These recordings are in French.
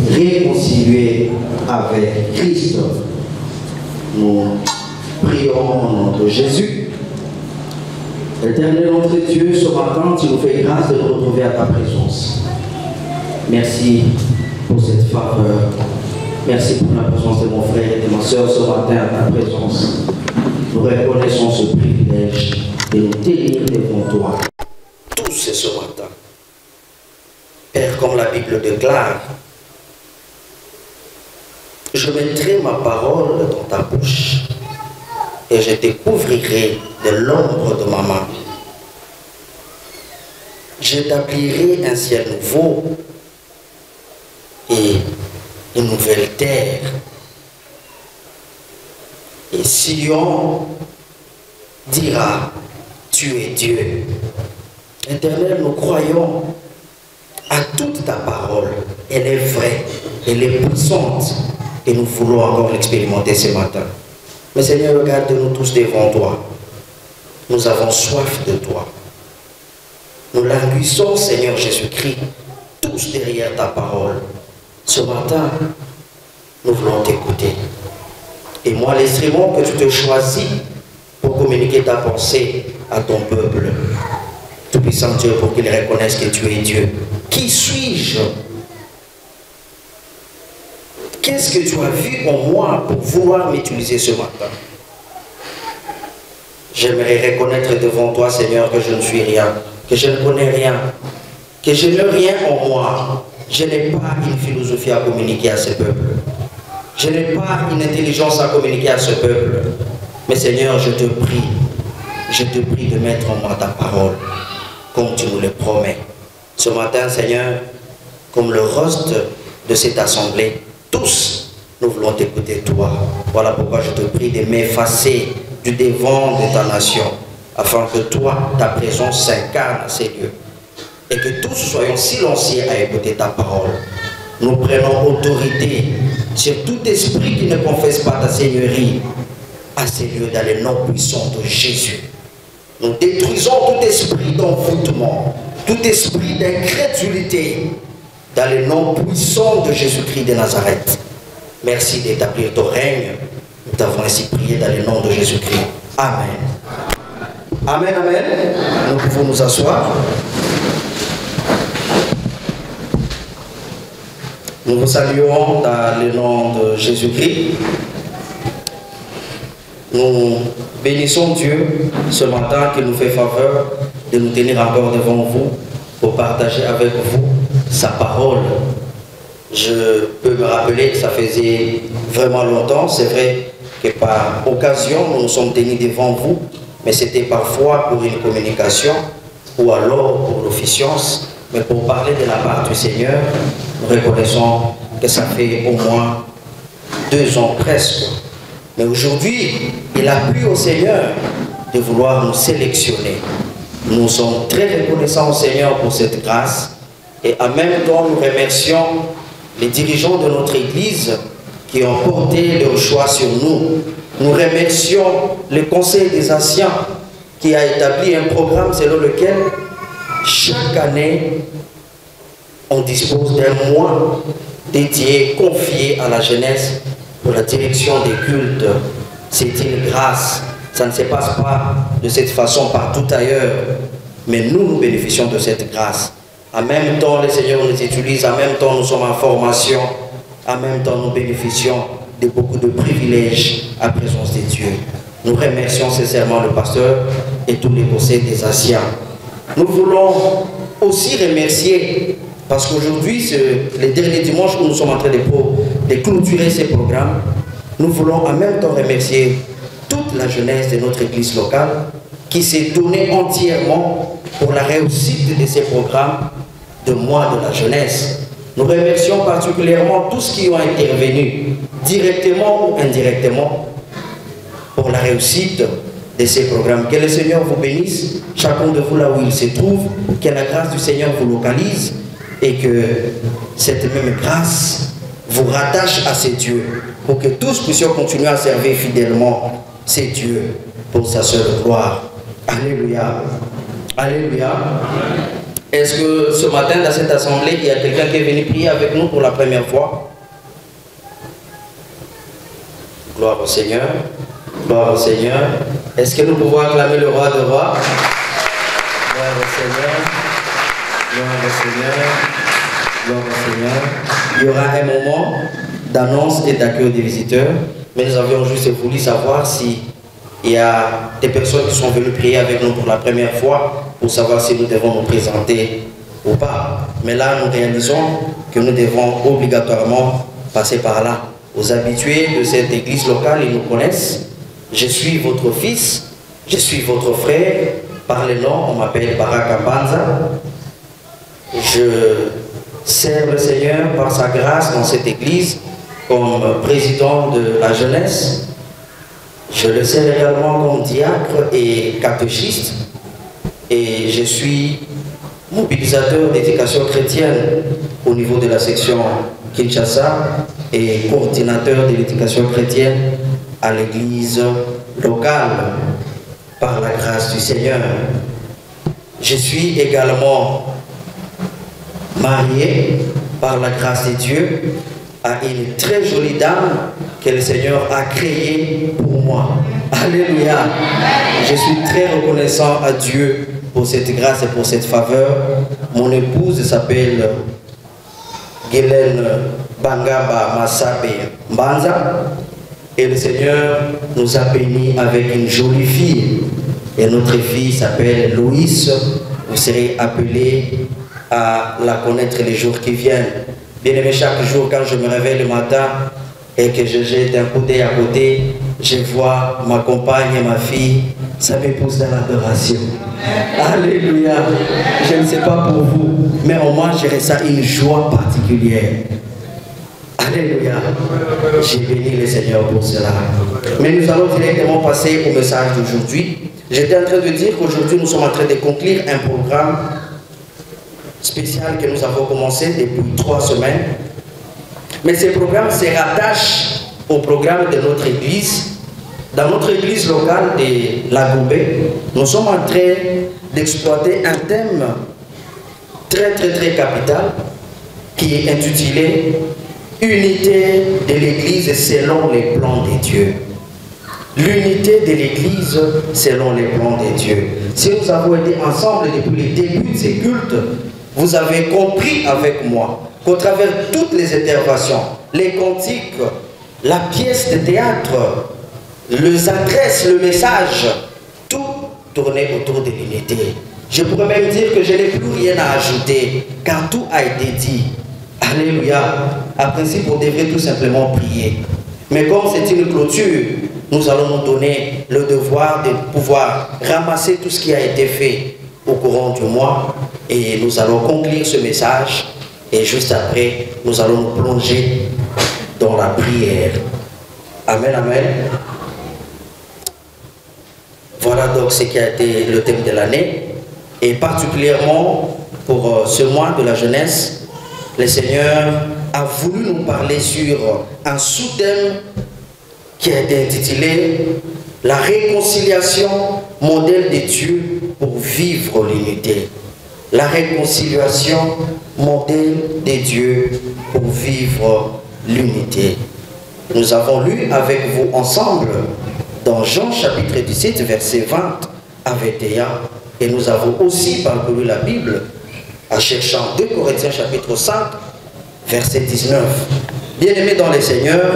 Réconcilier avec Christ. Nous prions au nom de Jésus. Éternel notre Dieu, ce matin, tu nous fais grâce de nous retrouver à ta présence. Merci pour cette faveur. Merci pour la présence de mon frère et de ma soeur ce matin à ta présence. Nous reconnaissons ce privilège de nous tenir devant toi. Tous ce matin. Père, comme la Bible déclare, je mettrai ma parole dans ta bouche et je te couvrirai de l'ombre de ma main. J'établirai un ciel nouveau et une nouvelle terre. Et Sion dira, tu es Dieu. Éternel, nous croyons à toute ta parole. Elle est vraie, elle est puissante. Et nous voulons encore l'expérimenter ce matin. Mais Seigneur, regarde-nous tous devant toi. Nous avons soif de toi. Nous languissons, Seigneur Jésus-Christ, tous derrière ta parole. Ce matin, nous voulons t'écouter. Et moi, l'instrument que tu te choisis pour communiquer ta pensée à ton peuple. Tout-Puissant Dieu, pour qu'il reconnaisse que tu es Dieu. Qui suis-je? Qu'est-ce que tu as vu en moi pour vouloir m'utiliser ce matin? J'aimerais reconnaître devant toi, Seigneur, que je ne suis rien, que je ne connais rien, que je n'ai rien en moi. Je n'ai pas une philosophie à communiquer à ce peuple. Je n'ai pas une intelligence à communiquer à ce peuple. Mais Seigneur, je te prie de mettre en moi ta parole, comme tu nous le promets. Ce matin, Seigneur, comme le reste de cette assemblée, tous, nous voulons t'écouter toi. Voilà pourquoi je te prie de m'effacer du devant de ta nation, afin que toi, ta présence s'incarne à ces lieux. Et que tous soyons silencieux à écouter ta parole. Nous prenons autorité sur tout esprit qui ne confesse pas ta seigneurie à ces lieux dans le nom puissant de Jésus. Nous détruisons tout esprit d'envoûtement, tout esprit d'incrédulité dans le nom puissant de Jésus-Christ de Nazareth. Merci d'établir ton règne. Nous t'avons ainsi prié dans le nom de Jésus-Christ. Amen. Amen, amen. Nous pouvons nous asseoir. Nous vous saluons dans le nom de Jésus-Christ. Nous bénissons Dieu ce matin qui nous fait faveur de nous tenir encore devant vous pour partager avec vous sa parole. Je peux me rappeler que ça faisait vraiment longtemps. C'est vrai que par occasion, nous nous sommes tenus devant vous, mais c'était parfois pour une communication ou alors pour l'officiance. Mais pour parler de la part du Seigneur, nous reconnaissons que ça fait au moins 2 ans presque. Mais aujourd'hui, il a plu au Seigneur de vouloir nous sélectionner. Nous sommes très reconnaissants au Seigneur pour cette grâce. Et en même temps, nous remercions les dirigeants de notre Église qui ont porté leur choix sur nous. Nous remercions le Conseil des Anciens qui a établi un programme selon lequel chaque année, on dispose d'un mois dédié, confié à la jeunesse pour la direction des cultes. C'est une grâce. Ça ne se passe pas de cette façon partout ailleurs. Mais nous bénéficions de cette grâce. En même temps, le Seigneur nous utilise. En même temps, nous sommes en formation. En même temps, nous bénéficions de beaucoup de privilèges à la présence de Dieu. Nous remercions sincèrement le pasteur et tous les conseils des Anciens. Nous voulons aussi remercier, parce qu'aujourd'hui, c'est le dernier dimanche où nous sommes en train de clôturer ces programmes. Nous voulons en même temps remercier toute la jeunesse de notre église locale qui s'est donnée entièrement pour la réussite de ces programmes de mois de la jeunesse. Nous remercions particulièrement tous qui ont intervenu, directement ou indirectement, pour pour la réussite de ces programmes. Que le Seigneur vous bénisse, chacun de vous là où il se trouve, que la grâce du Seigneur vous localise et que cette même grâce vous rattache à ces dieux, pour que tous puissions continuer à servir fidèlement ces dieux pour sa seule gloire. Alléluia. Alléluia. Est-ce que ce matin dans cette assemblée, il y a quelqu'un qui est venu prier avec nous pour la première fois? Gloire au Seigneur. Gloire au Seigneur. Est-ce que nous pouvons acclamer le roi de rois? Gloire au Seigneur. Gloire au Seigneur. Gloire au Seigneur. Il y aura un moment d'annonce et d'accueil des visiteurs, mais nous avions juste voulu savoir si il y a des personnes qui sont venues prier avec nous pour la première fois, pour savoir si nous devons nous présenter ou pas. Mais là, nous réalisons que nous devons obligatoirement passer par là. Aux habitués de cette église locale, ils nous connaissent. Je suis votre fils, je suis votre frère. Par le nom, on m'appelle Baraka Mbanza. Je sers le Seigneur par sa grâce dans cette église comme président de la jeunesse. Je le sers également comme diacre et catéchiste. Et je suis mobilisateur d'éducation chrétienne au niveau de la section Kinshasa et coordinateur de l'éducation chrétienne à l'église locale par la grâce du Seigneur. Je suis également marié par la grâce de Dieu à une très jolie dame que le Seigneur a créée pour moi. Alléluia. Je suis très reconnaissant à Dieu pour cette grâce et pour cette faveur. Mon épouse s'appelle Guylaine Bangaba Massabe Mbanza et le Seigneur nous a bénis avec une jolie fille. Et notre fille s'appelle Louise. Vous serez appelés à la connaître les jours qui viennent. Bien aimé, chaque jour quand je me réveille le matin et que je jette un coup d'œil à côté, je vois ma compagne et ma fille, ça m'épouse dans l'adoration. Alléluia. Je ne sais pas pour vous, mais au moins je ressens une joie particulière. Alléluia. J'ai béni le Seigneur pour cela. Mais nous allons directement passer au message d'aujourd'hui. J'étais en train de dire qu'aujourd'hui nous sommes en train de conclure un programme spécial que nous avons commencé depuis 3 semaines. Mais ce programme se rattache au programme de notre église. Dans notre église locale de Lagombe, nous sommes en train d'exploiter un thème très capital qui est intitulé « Unité de l'église selon les plans de Dieu ». L'unité de l'église selon les plans de Dieu. Si nous avons été ensemble depuis le début de ces cultes, vous avez compris avec moi qu'au travers de toutes les interventions, les cantiques, la pièce de théâtre, les adresses, le message, tout tournait autour de l'unité. Je pourrais même dire que je n'ai plus rien à ajouter, car tout a été dit. Alléluia. À principe, on devrait tout simplement prier. Mais comme c'est une clôture, nous allons nous donner le devoir de pouvoir ramasser tout ce qui a été fait au courant du mois et nous allons conclure ce message et juste après, nous allons nous plonger dans la prière. Amen, amen. Voilà donc ce qui a été le thème de l'année et particulièrement pour ce mois de la jeunesse, le Seigneur a voulu nous parler sur un sous-thème qui a été intitulé « La réconciliation, modèle de Dieu pour vivre l'unité ». La réconciliation, modèle de Dieu pour vivre l'unité. Nous avons lu avec vous ensemble dans Jean chapitre 17, verset 20 à 21. Et nous avons aussi parcouru la Bible en cherchant 2 Corinthiens chapitre 5, verset 19. Bien-aimés dans les Seigneurs,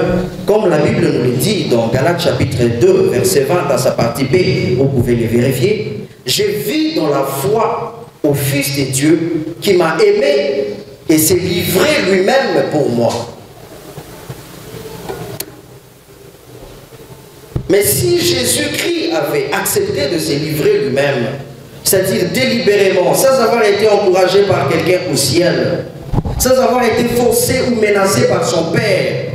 comme la Bible nous le dit dans Galates chapitre 2, verset 20, dans sa partie B, vous pouvez les vérifier. Je vis dans la foi au Fils de Dieu qui m'a aimé et s'est livré lui-même pour moi. Mais si Jésus-Christ avait accepté de se livrer lui-même, c'est-à-dire délibérément, sans avoir été encouragé par quelqu'un au ciel, sans avoir été forcé ou menacé par son Père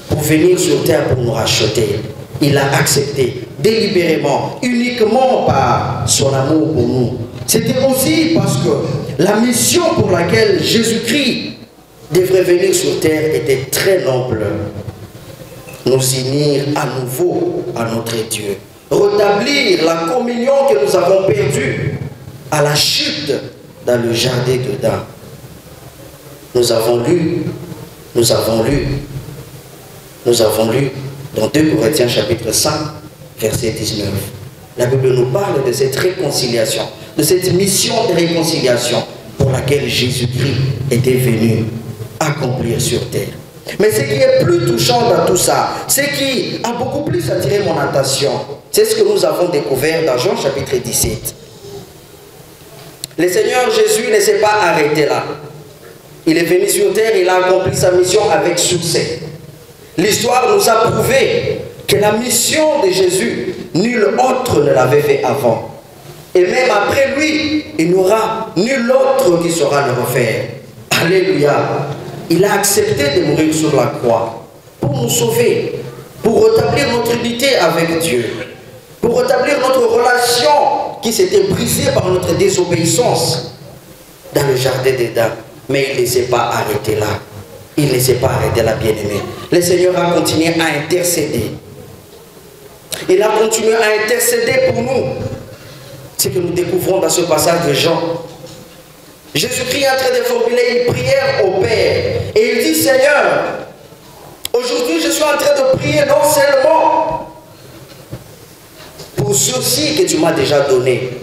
pour venir sur terre pour nous racheter, il a accepté délibérément, uniquement par son amour pour nous. C'était aussi parce que la mission pour laquelle Jésus-Christ devrait venir sur terre était très noble. Nous unir à nouveau à notre Dieu. Rétablir la communion que nous avons perdue à la chute dans le jardin d'Éden. Nous avons lu dans 2 Corinthiens chapitre 5, verset 19. La Bible nous parle de cette réconciliation, de cette mission de réconciliation pour laquelle Jésus-Christ était venu accomplir sur terre. Mais ce qui est plus touchant dans tout ça, ce qui a beaucoup plus attiré mon attention, c'est ce que nous avons découvert dans Jean chapitre 17. Le Seigneur Jésus ne s'est pas arrêté là. Il est venu sur terre, il a accompli sa mission avec succès. L'histoire nous a prouvé que la mission de Jésus, nul autre ne l'avait fait avant. Et même après lui, il n'y aura nul autre qui saura le refaire. Alléluia. Il a accepté de mourir sur la croix pour nous sauver, pour rétablir notre unité avec Dieu, pour rétablir notre relation qui s'était brisée par notre désobéissance dans le jardin d'Éden. Mais il ne s'est pas arrêté là. Il ne s'est pas arrêté là, bien-aimé. Le Seigneur a continué à intercéder. Il a continué à intercéder pour nous. Ce que nous découvrons dans ce passage de Jean. Jésus-Christ est en train de formuler une prière au Père. Et il dit, Seigneur, aujourd'hui je suis en train de prier non seulement pour ceux-ci que tu m'as déjà donné.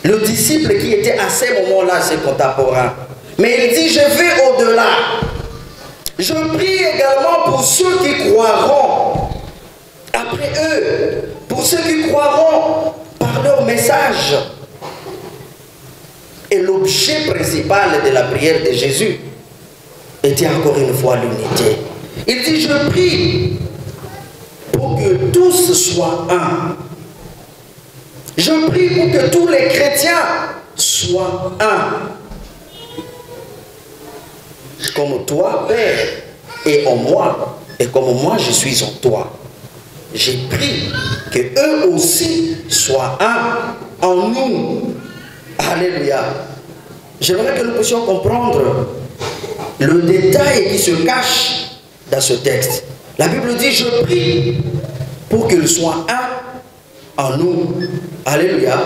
Le disciple qui était à ce moment-là, ses contemporains. Mais il dit, je vais au-delà. Je prie également pour ceux qui croiront après eux. Pour ceux qui croiront par leur message. Et l'objet principal de la prière de Jésus était encore une fois l'unité. Il dit, je prie pour que tous soient un. Je prie pour que tous les chrétiens soient un. Comme toi, Père, est en moi, et comme moi je suis en toi. J'ai pris que eux aussi soient un en nous. Alléluia. J'aimerais que nous puissions comprendre le détail qui se cache dans ce texte. La Bible dit, je prie pour qu'ils soient un en nous. Alléluia.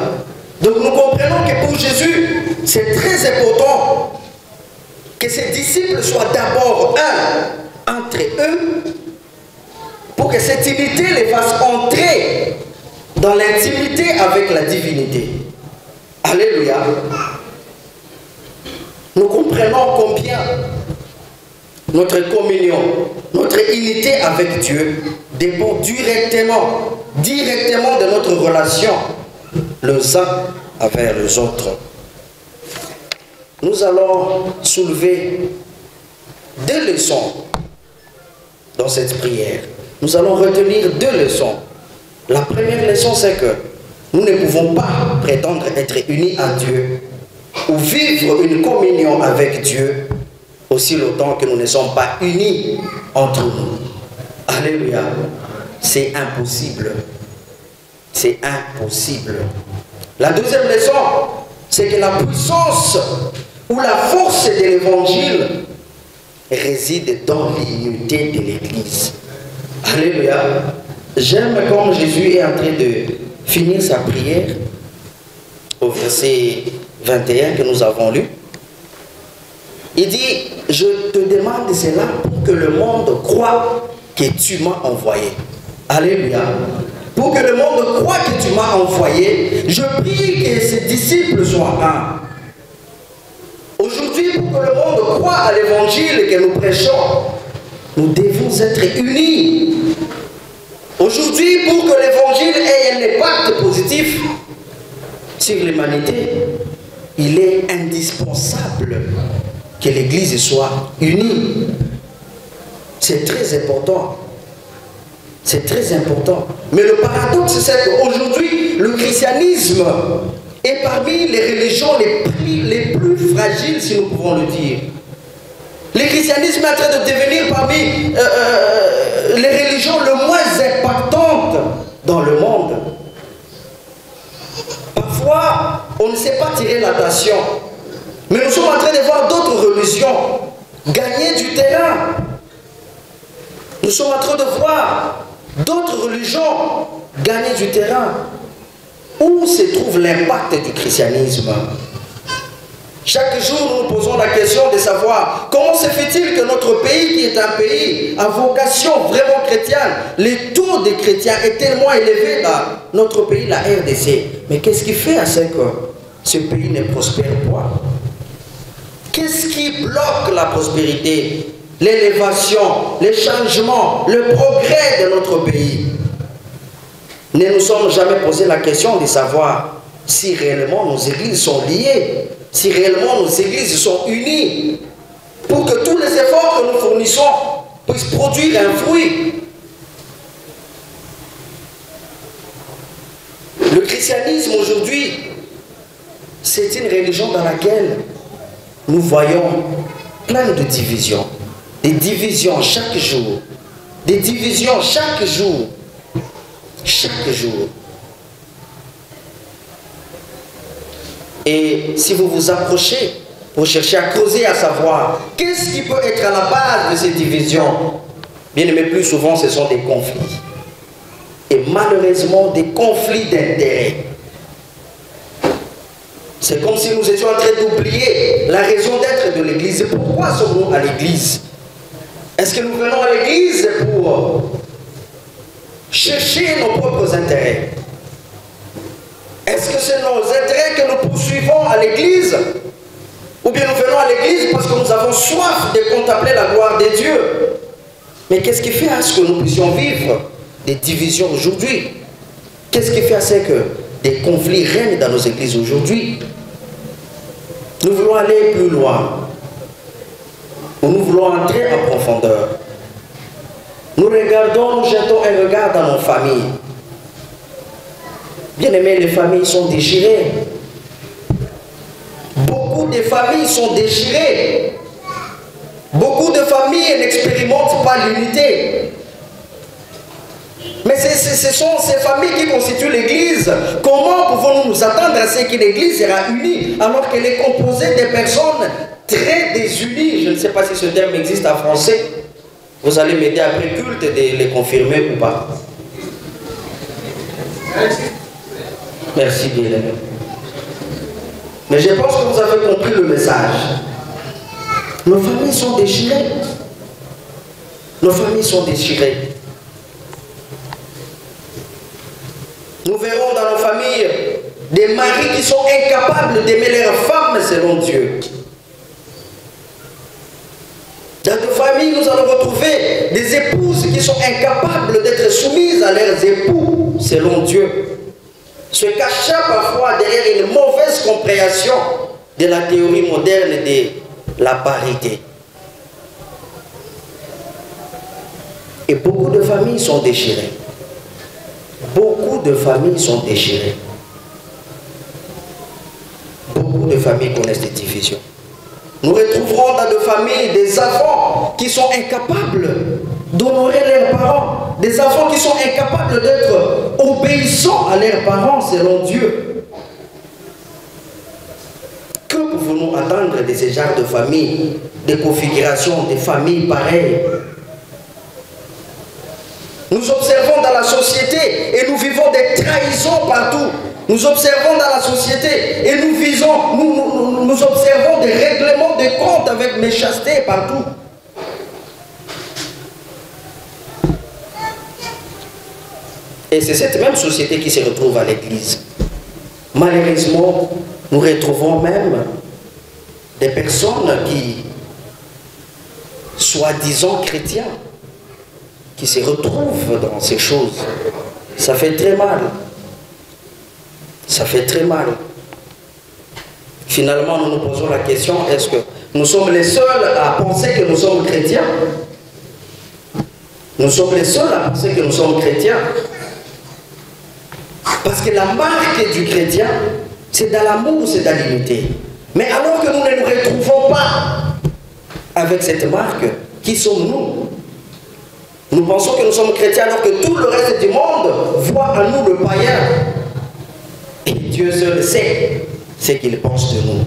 Donc nous comprenons que pour Jésus, c'est très important que ses disciples soient d'abord un entre eux pour que cette unité les fasse entrer dans l'intimité avec la divinité. Alléluia. Nous comprenons combien notre communion, notre unité avec Dieu dépend directement de notre relation les uns avec les autres. Nous allons soulever 2 leçons dans cette prière. Nous allons retenir 2 leçons. La première leçon, c'est que nous ne pouvons pas prétendre être unis à Dieu ou vivre une communion avec Dieu aussi longtemps que nous ne sommes pas unis entre nous. Alléluia. C'est impossible. C'est impossible. La deuxième leçon, c'est que la puissance ou la force de l'évangile réside dans l'unité de l'Église. Alléluia. J'aime comme Jésus est en train de finir sa prière au verset 21 que nous avons lu. Il dit, je te demande cela pour que le monde croie que tu m'as envoyé. Alléluia. Pour que le monde croie que tu m'as envoyé, je prie que ses disciples soient un. Aujourd'hui, pour que le monde croie à l'évangile que nous prêchons, nous devons être unis. Aujourd'hui, pour que l'évangile ait un impact positif sur l'humanité, il est indispensable que l'Église soit unie. C'est très important. C'est très important. Mais le paradoxe, c'est qu'aujourd'hui, le christianisme est parmi les religions les plus fragiles, si nous pouvons le dire. Le christianisme est en train de devenir parmi les religions le moins impactant Nous sommes en train de voir d'autres religions gagner du terrain. Où se trouve l'impact du christianisme? Chaque jour, nous nous posons la question de savoir comment se fait-il que notre pays, qui est un pays à vocation vraiment chrétienne, le taux des chrétiens est tellement élevé dans notre pays, la RDC. Mais qu'est-ce qui fait à ce que ce pays ne prospère pas? Qu'est-ce qui bloque la prospérité, l'élévation, les changements, le progrès de notre pays? Ne nous sommes jamais posé la question de savoir si réellement nos églises sont liées, si réellement nos églises sont unies, pour que tous les efforts que nous fournissons puissent produire un fruit. Le christianisme aujourd'hui, c'est une religion dans laquelle nous voyons plein de divisions. Des divisions chaque jour. Des divisions chaque jour. Chaque jour. Et si vous vous approchez pour chercher à creuser, à savoir qu'est-ce qui peut être à la base de ces divisions, bien aimé, plus souvent ce sont des conflits. Et malheureusement des conflits d'intérêts. C'est comme si nous étions en train d'oublier la raison d'être de l'Église. Pourquoi sommes-nous à l'Église? Est-ce que nous venons à l'Église pour chercher nos propres intérêts? Est-ce que c'est nos intérêts que nous poursuivons à l'Église? Ou bien nous venons à l'Église parce que nous avons soif de contempler la gloire de Dieu? Mais qu'est-ce qui fait à ce que nous puissions vivre des divisions aujourd'hui? Qu'est-ce qui fait à ce que des conflits règnent dans nos églises aujourd'hui? Nous voulons aller plus loin. Ou nous voulons entrer en profondeur. Nous regardons, nous jetons un regard dans nos familles. Bien aimés, les familles sont déchirées. Beaucoup de familles sont déchirées. Beaucoup de familles n'expérimentent pas l'unité. Mais ce sont ces familles qui constituent l'Église. Comment pouvons-nous nous attendre à ce que l'Église sera unie alors qu'elle est composée de personnes très désunies? Je ne sais pas si ce terme existe en français. Vous allez m'aider après culte de les confirmer ou pas. Merci bien aimé. Mais je pense que vous avez compris le message. Nos familles sont déchirées. Nos familles sont déchirées. Nous verrons dans nos familles des maris qui sont incapables d'aimer leurs femmes selon Dieu. Dans nos familles, nous allons retrouver des épouses qui sont incapables d'être soumises à leurs époux selon Dieu. Se cachant parfois derrière une mauvaise compréhension de la théorie moderne de la parité. Et beaucoup de familles sont déchirées. Beaucoup de familles sont déchirées. Beaucoup de familles connaissent des divisions. Nous retrouverons dans nos familles des enfants qui sont incapables d'honorer leurs parents. Des enfants qui sont incapables d'être obéissants à leurs parents selon Dieu. Que pouvons-nous attendre de ce genre de famille, de configuration, de familles pareilles? Nous observons dans la société et nous vivons des trahisons partout. Nous observons dans la société et nous observons des règlements de comptes avec méchanceté partout. Et c'est cette même société qui se retrouve à l'église. Malheureusement, nous retrouvons même des personnes qui, soi-disant chrétiens, qui se retrouvent dans ces choses. Ça fait très mal. Ça fait très mal. Finalement, nous nous posons la question, est-ce que nous sommes les seuls à penser que nous sommes chrétiens? Nous sommes les seuls à penser que nous sommes chrétiens. Parce que la marque du chrétien, c'est dans l'amour, c'est dans l'unité. Mais alors que nous ne nous retrouvons pas avec cette marque, qui sommes-nous? Nous pensons que nous sommes chrétiens alors que tout le reste du monde voit en nous le païen. Et Dieu seul sait ce qu'il pense de nous.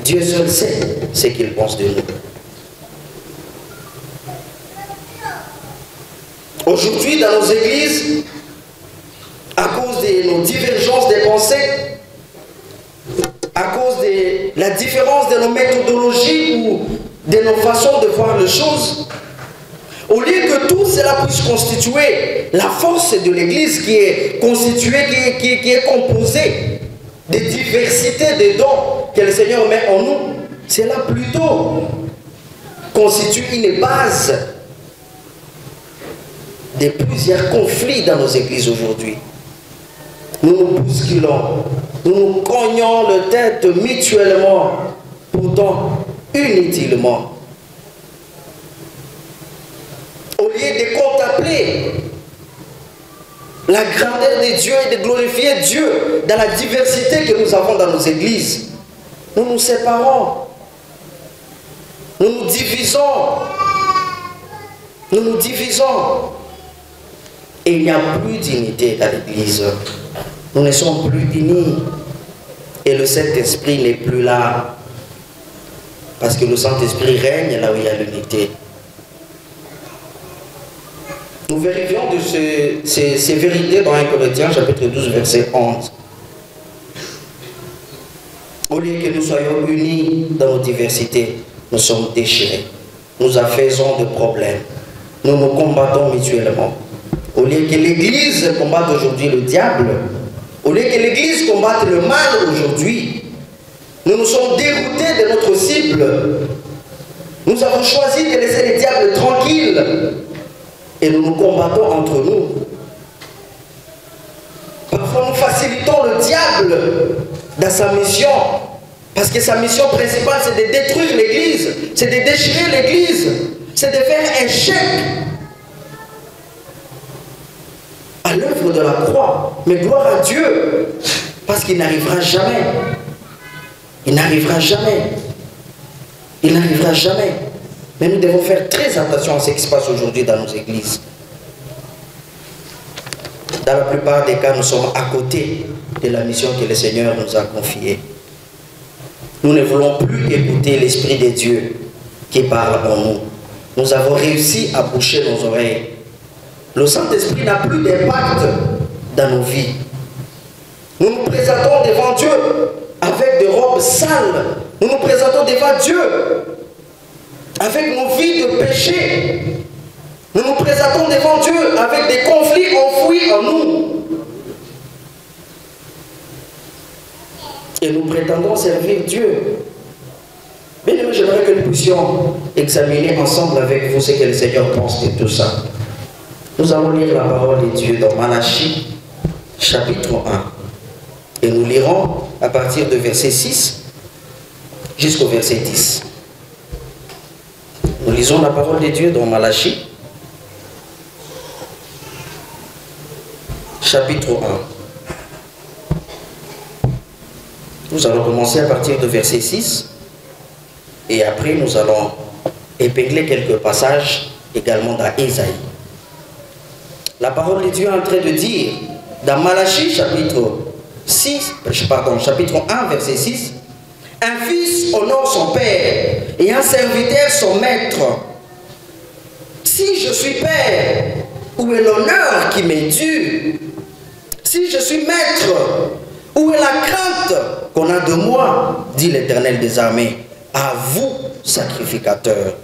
Dieu seul sait ce qu'il pense de nous. Aujourd'hui, dans nos églises, à cause de nos divergences des pensées, à cause de la différence de nos méthodologies ou de nos façons de voir les choses, au lieu que tout cela puisse constituer la force de l'Église qui est constituée, qui est composée des diversités des dons que le Seigneur met en nous, cela plutôt constitue une base de plusieurs conflits dans nos églises aujourd'hui. Nous nous bousculons, nous nous cognons la tête mutuellement, pourtant inutilement. Au lieu de contempler la grandeur de Dieu et de glorifier Dieu dans la diversité que nous avons dans nos églises, nous nous séparons, nous nous divisons, nous nous divisons. Et il n'y a plus d'unité dans l'église. Nous ne sommes plus unis. Et le Saint-Esprit n'est plus là. Parce que le Saint-Esprit règne là où il y a l'unité. Nous vérifions de ces vérités dans 1 Corinthiens chapitre 12 verset 11. Au lieu que nous soyons unis dans nos diversités, nous sommes déchirés. Nous affaisons de problèmes. Nous nous combattons mutuellement. Au lieu que l'Église combatte aujourd'hui le diable, au lieu que l'Église combatte le mal aujourd'hui, nous nous sommes déroutés de notre cible. Nous avons choisi de laisser le diable tranquille et nous nous combattons entre nous. Parfois nous facilitons le diable dans sa mission, parce que sa mission principale c'est de détruire l'Église, c'est de déchirer l'Église, c'est de faire un chèque à l'œuvre de la croix. Mais gloire à Dieu, parce qu'il n'arrivera jamais. Il n'arrivera jamais. Il n'arrivera jamais. Mais nous devons faire très attention à ce qui se passe aujourd'hui dans nos églises. Dans la plupart des cas, nous sommes à côté de la mission que le Seigneur nous a confiée. Nous ne voulons plus écouter l'Esprit de Dieu qui parle en nous. Nous avons réussi à boucher nos oreilles. Le Saint-Esprit n'a plus d'impact dans nos vies. Nous nous présentons devant Dieu avec des robes sales. Nous nous présentons devant Dieu avec nos vies de péché. Nous nous présentons devant Dieu avec des conflits enfouis en nous. Et nous prétendons servir Dieu. Bien aimé, j'aimerais que nous puissions examiner ensemble avec vous ce que le Seigneur pense de tout ça. Nous allons lire la parole de Dieu dans Malachie, chapitre 1. Et nous lirons à partir de verset 6 jusqu'au verset 10. Nous lisons la parole de Dieu dans Malachie, chapitre 1. Nous allons commencer à partir de verset 6. Et après, nous allons épingler quelques passages également dans Ésaïe. La parole de Dieu est en train de dire, dans Malachie, chapitre 1, verset 6, « Un fils honore son père, et un serviteur son maître. Si je suis père, où est l'honneur qui m'est dû? Si je suis maître, où est la crainte qu'on a de moi, dit l'Éternel des armées. À vous, sacrificateurs,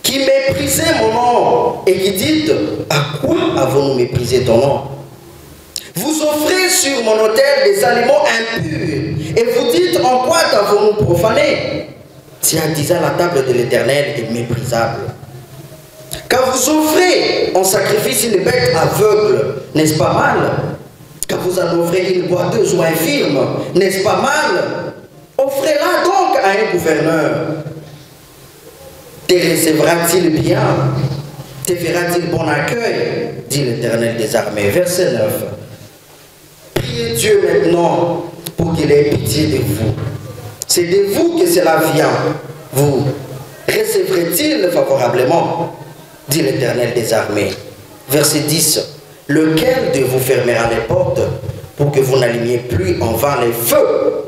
qui méprisez mon nom et qui dites, à quoi avons-nous méprisé ton nom? Vous offrez sur mon autel des aliments impurs et vous dites, en quoi t'avons-nous profané? Si à disant la table de l'Éternel est méprisable. Quand vous offrez en sacrifice une bête aveugle, n'est-ce pas mal? Quand vous en offrez une boiteuse ou infirme, n'est-ce pas mal? Offrez-la donc à un gouverneur. Te recevra-t-il bien? Te verra-t-il bon accueil? Dit l'Éternel des armées. Verset 9. Priez Dieu maintenant pour qu'il ait pitié de vous. C'est de vous que cela vient. Vous recevrez-il favorablement? Dit l'Éternel des armées. Verset 10. Lequel de vous fermera les portes pour que vous n'allumiez plus en vain les feux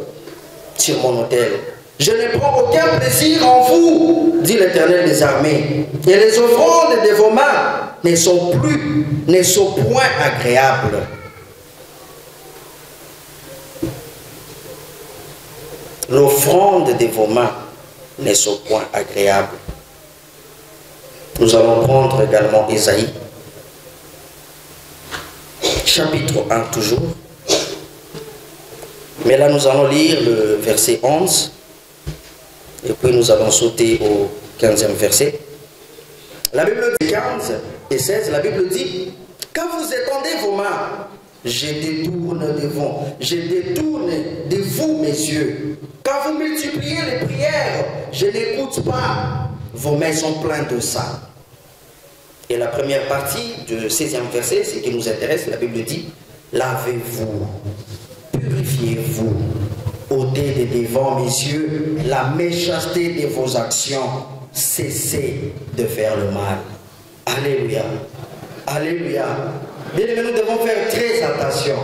sur mon autel? Je ne prends aucun plaisir en vous, dit l'Éternel des armées. Et les offrandes de vos mains ne sont point agréables. L'offrande de vos mains ne sont point agréables. Nous allons prendre également Isaïe, chapitre 1 toujours. Mais là, nous allons lire le verset 11. Et puis nous allons sauter au 15e verset. La Bible dit 15 et 16, la Bible dit: quand vous étendez vos mains, je détourne de vous mes yeux. Quand vous multipliez les prières, je n'écoute pas. Vos mains sont pleines de sang. Et la première partie du 16e verset, ce qui nous intéresse, la Bible dit: lavez-vous, purifiez-vous, ôtez de devant mes yeux la méchanceté de vos actions, cessez de faire le mal. Alléluia. Alléluia. Bien aimés, nous devons faire très attention.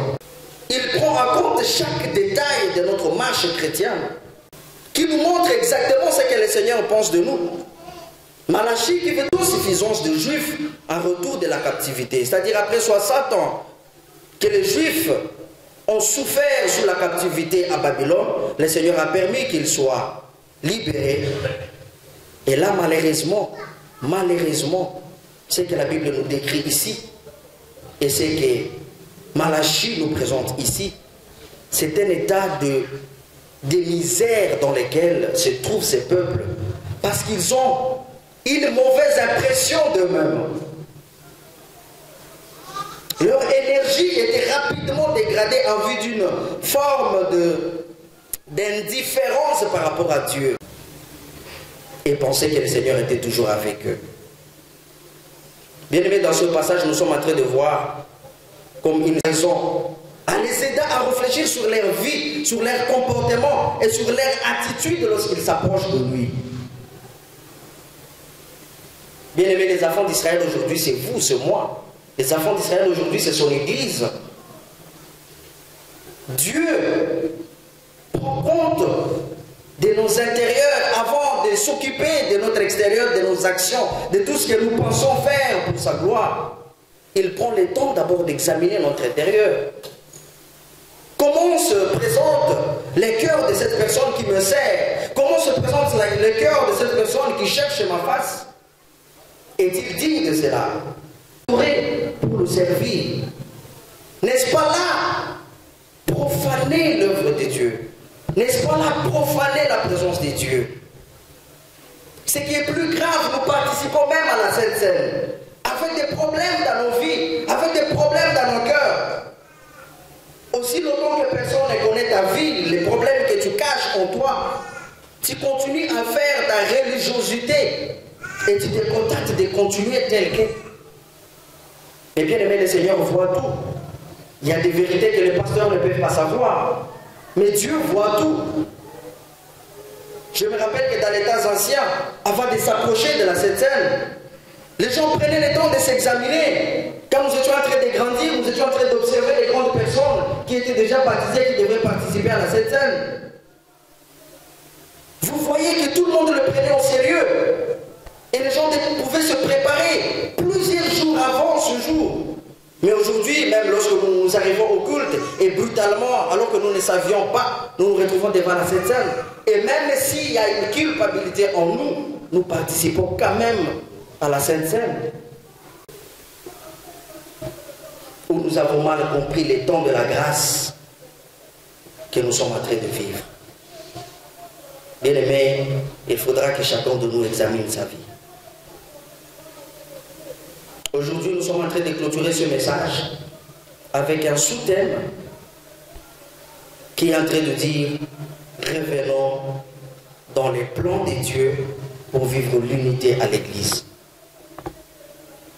Il prend en compte chaque détail de notre marche chrétienne, qui nous montre exactement ce que le Seigneur pense de nous. Malachie qui veut suffisance de Juifs en retour de la captivité, c'est-à-dire après 60 ans que les Juifs ont souffert sous la captivité à Babylone, le Seigneur a permis qu'ils soient libérés. Et là, malheureusement, ce que la Bible nous décrit ici, et ce que Malachie nous présente ici, c'est un état de misère dans lequel se trouvent ces peuples, parce qu'ils ont une mauvaise impression d'eux-mêmes. Leur énergie était rapidement dégradée en vue d'une forme d'indifférence par rapport à Dieu. Et pensaient que le Seigneur était toujours avec eux. Bien aimés, dans ce passage, nous sommes en train de voir comme une raison à les aider à réfléchir sur leur vie, sur leur comportement et sur leur attitude lorsqu'ils s'approchent de lui. Bien aimés, les enfants d'Israël aujourd'hui, c'est vous, c'est moi. Les enfants d'Israël aujourd'hui, c'est son Église. Dieu prend compte de nos intérieurs avant de s'occuper de notre extérieur, de nos actions, de tout ce que nous pensons faire pour sa gloire. Il prend le temps d'abord d'examiner notre intérieur. Comment se présente le cœur de cette personne qui me sert? Comment se présente le cœur de cette personne qui cherche ma face? Est-il digne de cela? Pour le servir. N'est-ce pas là profaner l'œuvre de Dieu? N'est-ce pas là profaner la présence de Dieu? Ce qui est plus grave, nous participons même à la Sainte Seine, avec des problèmes dans nos vies, avec des problèmes dans nos cœurs. Aussi longtemps que personne ne connaît ta vie, les problèmes que tu caches en toi, tu continues à faire ta religiosité et tu te contentes de continuer tel que. Mais bien aimé, le Seigneur voit tout. Il y a des vérités que les pasteurs ne peuvent pas savoir. Mais Dieu voit tout. Je me rappelle que dans les temps anciens, avant de s'approcher de la Sainte Seine, les gens prenaient le temps de s'examiner. Quand nous étions en train de grandir, nous étions en train d'observer les grandes personnes qui étaient déjà baptisées, qui devraient participer à la Sainte Seine. Vous voyez que tout le monde le prenait au sérieux. Et les gens pouvaient se préparer plusieurs jours avant ce jour. Mais aujourd'hui, même lorsque nous arrivons au culte, et brutalement, alors que nous ne savions pas, nous nous retrouvons devant la Sainte Seine. Et même s'il y a une culpabilité en nous, nous participons quand même à la Sainte Seine. Où nous avons mal compris les temps de la grâce que nous sommes en train de vivre. Bien aimé, il faudra que chacun de nous examine sa vie. Aujourd'hui, nous sommes en train de clôturer ce message avec un sous-thème qui est en train de dire « Revenons dans les plans de Dieu pour vivre l'unité à l'Église ».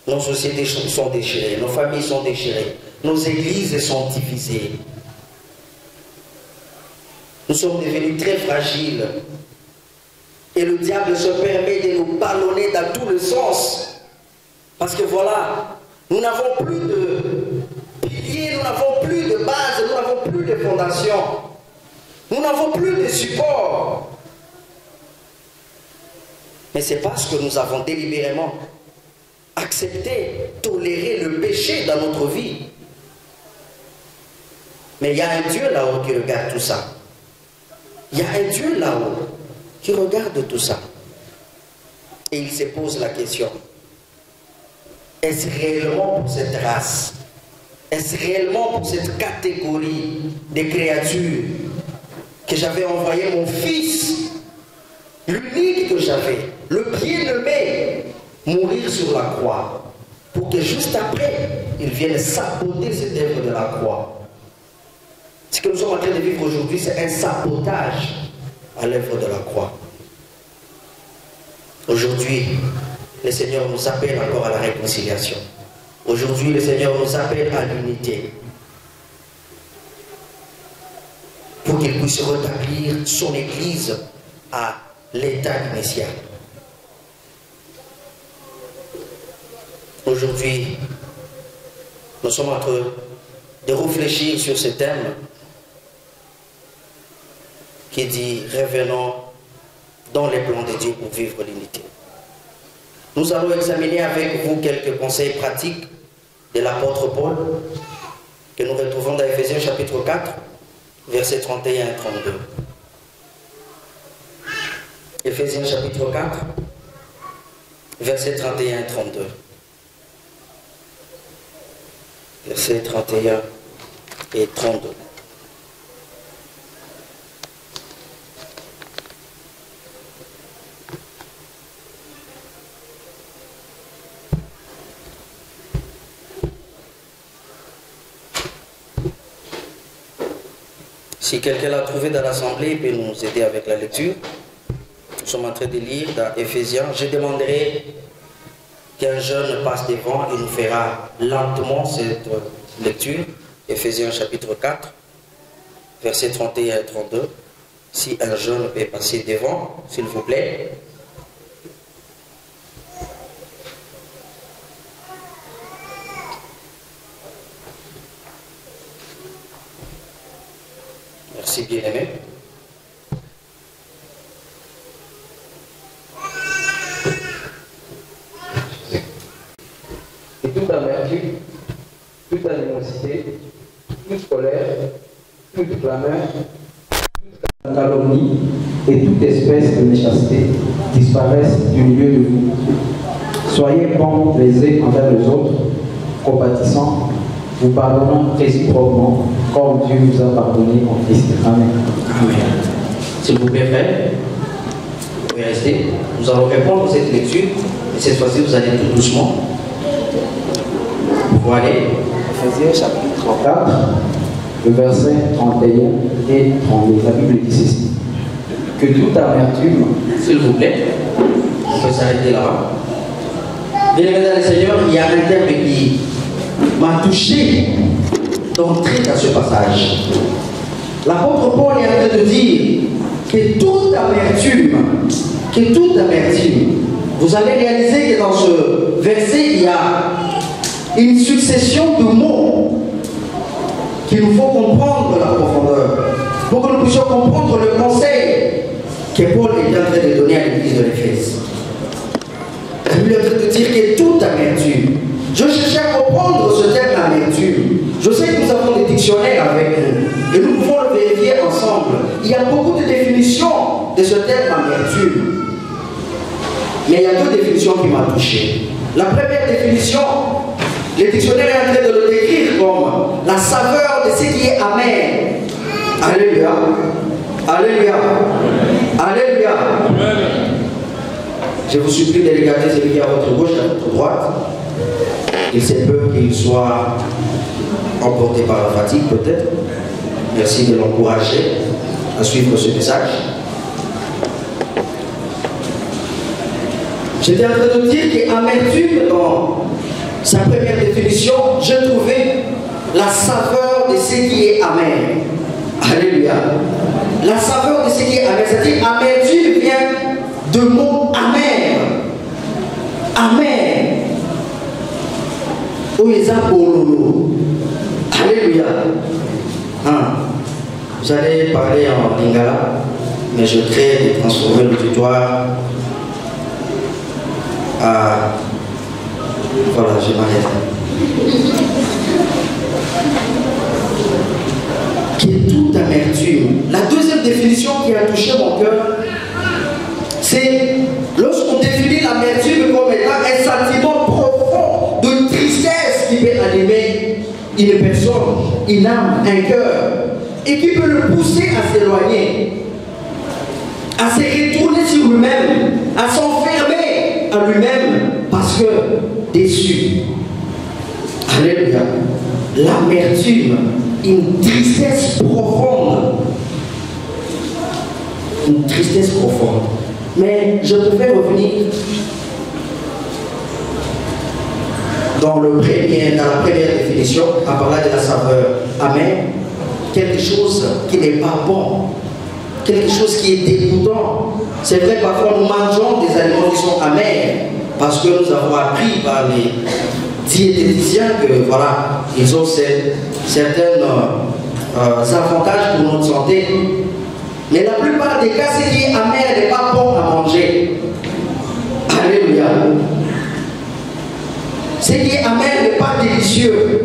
Nos sociétés sont déchirées, nos familles sont déchirées, nos églises sont divisées. Nous sommes devenus très fragiles. Et le diable se permet de nous ballonner dans tous les sens. Parce que voilà, nous n'avons plus de piliers, nous n'avons plus de base, nous n'avons plus de fondation. Nous n'avons plus de support. Mais c'est parce que nous avons délibérément accepté, toléré le péché dans notre vie. Mais il y a un Dieu là-haut qui regarde tout ça. Il y a un Dieu là-haut qui regarde tout ça. Et il se pose la question. Est-ce réellement pour cette race? Est-ce réellement pour cette catégorie de créatures que j'avais envoyé mon fils, l'unique que j'avais, le bien-aimé, mourir sur la croix, pour que juste après, il vienne saboter cette œuvre de la croix? Ce que nous sommes en train de vivre aujourd'hui, c'est un sabotage à l'œuvre de la croix. Aujourd'hui, le Seigneur nous appelle encore à la réconciliation. Aujourd'hui, le Seigneur nous appelle à l'unité. Pour qu'il puisse rétablir son Église à l'état initial. Aujourd'hui, nous sommes en train de réfléchir sur ce thème qui dit « Revenons dans les plans de Dieu pour vivre l'unité ». Nous allons examiner avec vous quelques conseils pratiques de l'apôtre Paul que nous retrouvons dans Ephésiens chapitre 4, versets 31 et 32. Ephésiens chapitre 4, versets 31 et 32. Versets 31 et 32. Si quelqu'un l'a trouvé dans l'assemblée, il peut nous aider avec la lecture. Nous sommes en train de lire dans Ephésiens. Je demanderai qu'un jeune passe devant et nous fera lentement cette lecture. Ephésiens chapitre 4, versets 31 et 32. Si un jeune peut passer devant, s'il vous plaît. Merci, bien-aimé. Et toute amertume, toute animosité, toute colère, toute clameur, toute calomnie et toute espèce de méchanceté disparaissent du milieu de vous. Soyez bons les uns envers les autres, compatissants, vous pardonnant réciproquement, comme Dieu vous a pardonné en Christ. Amen. Amen. S'il vous plaît, frère, vous pouvez rester. Nous allons répondre à cette lecture, et cette fois-ci, vous allez tout doucement. Vous allez. Ephésiens chapitre 4, le verset 31 et 32. La Bible dit ceci. Que toute amertume, S'il vous plaît, on peut s'arrêter là-bas. Bien-aimés dans le Seigneur, il y a un terme qui m'a touché d'entrer dans ce passage. L'apôtre Paul est en train de dire que toute amertume, vous allez réaliser que dans ce verset, il y a une succession de mots qu'il nous faut comprendre la profondeur, pour que nous puissions comprendre le conseil que Paul est en train de donner à l'église de l'Éphèse. Il est en train de dire que toute amertume. Je cherchais à comprendre ce terme amertume. Je sais que nous avons des dictionnaires avec nous et nous pouvons le vérifier ensemble. Il y a beaucoup de définitions de ce terme amertume. Mais il y a deux définitions qui m'ont touché. La première définition, le dictionnaire est en train de le décrire comme la saveur de ce qui est amer. Alléluia. Alléluia. Alléluia. Je vous supplie de regarder celui qui est à votre gauche et à votre droite. Il se peut qu'il soit emporté par la fatigue peut-être. Merci de l'encourager à suivre ce message. J'étais en train de dire qu'amertume, dans sa première définition, j'ai trouvé la saveur de ce qui est amer. Alléluia. La saveur de ce qui est amer, c'est-à-dire amertume vient de mots amer. Amer. Alléluia. Vous allez parler en lingala, mais je crée de transformer le tutoir Voilà, je m'arrête. Qui est toute amertume. La deuxième définition qui a touché mon cœur, c'est lorsqu'on définit l'amertume comme étant un sentiment profond de tristesse qui peut animer une personne, une âme, un cœur, et qui peut le pousser à s'éloigner, à se retourner sur lui-même, à s'enfermer à lui-même parce que déçu. Alléluia. L'amertume, une tristesse profonde. Une tristesse profonde. Mais je préfère revenir dans la première définition, en parlant de la saveur amère, quelque chose qui n'est pas bon, quelque chose qui est dégoûtant. C'est vrai, parfois nous mangeons des aliments qui sont amers, parce que nous avons appris par les diététiciens que voilà, ils ont certains avantages pour notre santé. Mais la plupart des cas, ce qui est amer n'est pas bon à manger. Alléluia. Ce qui est amer n'est pas délicieux.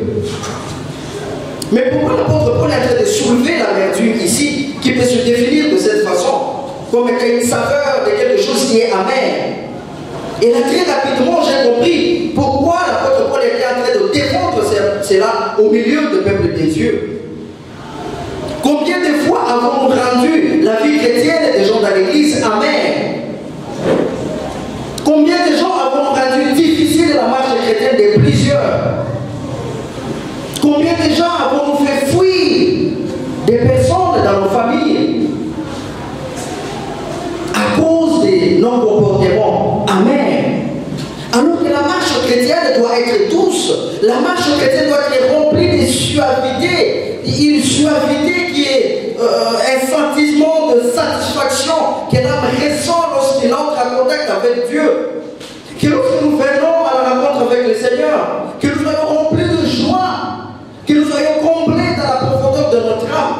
Mais pourquoi l'apôtre Paul est en train de soulever l'amertume ici, qui peut se définir de cette façon, comme une saveur de quelque chose qui est amer? Et là, très rapidement, j'ai compris pourquoi l'apôtre Paul était en train de défendre cela au milieu du peuple des dieux. Combien de fois avons-nous rendu la vie chrétienne des gens dans l'église amère? Combien de gens avons-nous rendu difficile la marche chrétienne de plusieurs? Combien de gens avons-nous fait fuir des personnes dans nos familles à cause de nos comportements amers? Alors que la marche chrétienne doit être douce, la marche chrétienne doit être remplie de suavité, une suavité qui est un sentiment de satisfaction que l'âme ressent lorsqu'il entre en contact avec Dieu. Que lorsque nous venons à la rencontre avec le Seigneur, que nous soyons remplis de joie, que nous soyons comblés dans la profondeur de notre âme.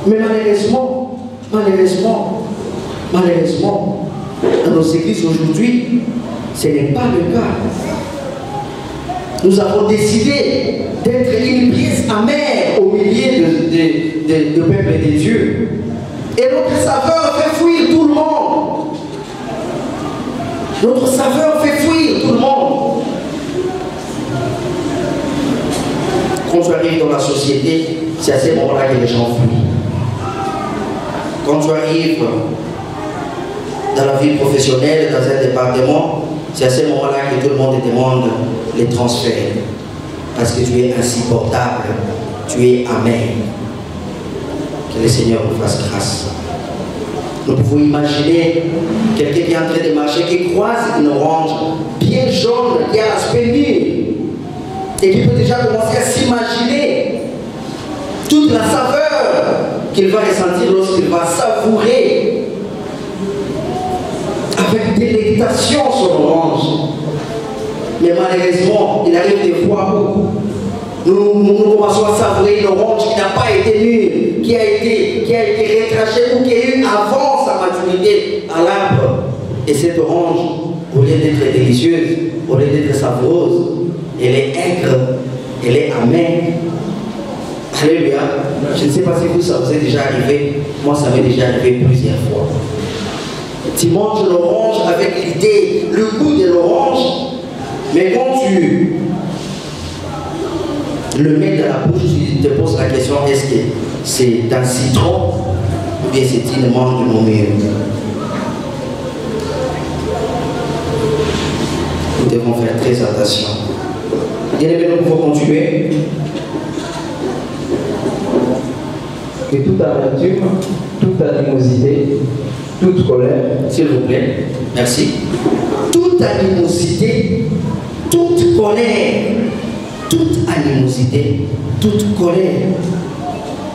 Mais malheureusement, dans nos églises aujourd'hui, ce n'est pas le cas. Nous avons décidé d'être une pièce amère au milieu de peuple de Dieu. Et notre saveur fait fuir tout le monde. Notre saveur fait fuir tout le monde. Quand tu arrives dans la société, c'est à ce moment-là que les gens fuient. Quand tu arrives dans la vie professionnelle, dans un département, c'est à ce moment-là que tout le monde te demande les transferts. Parce que tu es insupportable, tu es amer. Que le Seigneur nous fasse grâce. Nous pouvons imaginer quelqu'un qui est en train de marcher, qui croise une orange bien jaune, qui a l'aspect mûr, et qui peut déjà commencer à s'imaginer toute la saveur qu'il va ressentir lorsqu'il va savourer avec délectation son orange. Mais malheureusement, il arrive des fois où nous commençons à savourer une orange qui n'a pas été mûre, qui a été retrachée ou qui a eu avant sa maturité à l'arbre. Et cette orange, au lieu d'être délicieuse, au lieu d'être savoureuse, elle est aigre, elle est amère. Alléluia. Je ne sais pas si vous, ça vous est déjà arrivé. Moi, ça m'est déjà arrivé plusieurs fois. Tu manges l'orange avec l'idée, le goût de l'orange, mais quand tu le mets dans la bouche, tu te poses la question, est-ce que c'est un citron ou bien c'est une mangue de mon mûr? Nous devons faire très attention. Bien aimé, nous pouvons continuer. Que toute amertume, toute animosité, toute colère, s'il vous plaît, merci. Toute animosité, toute colère, toute animosité, toute colère.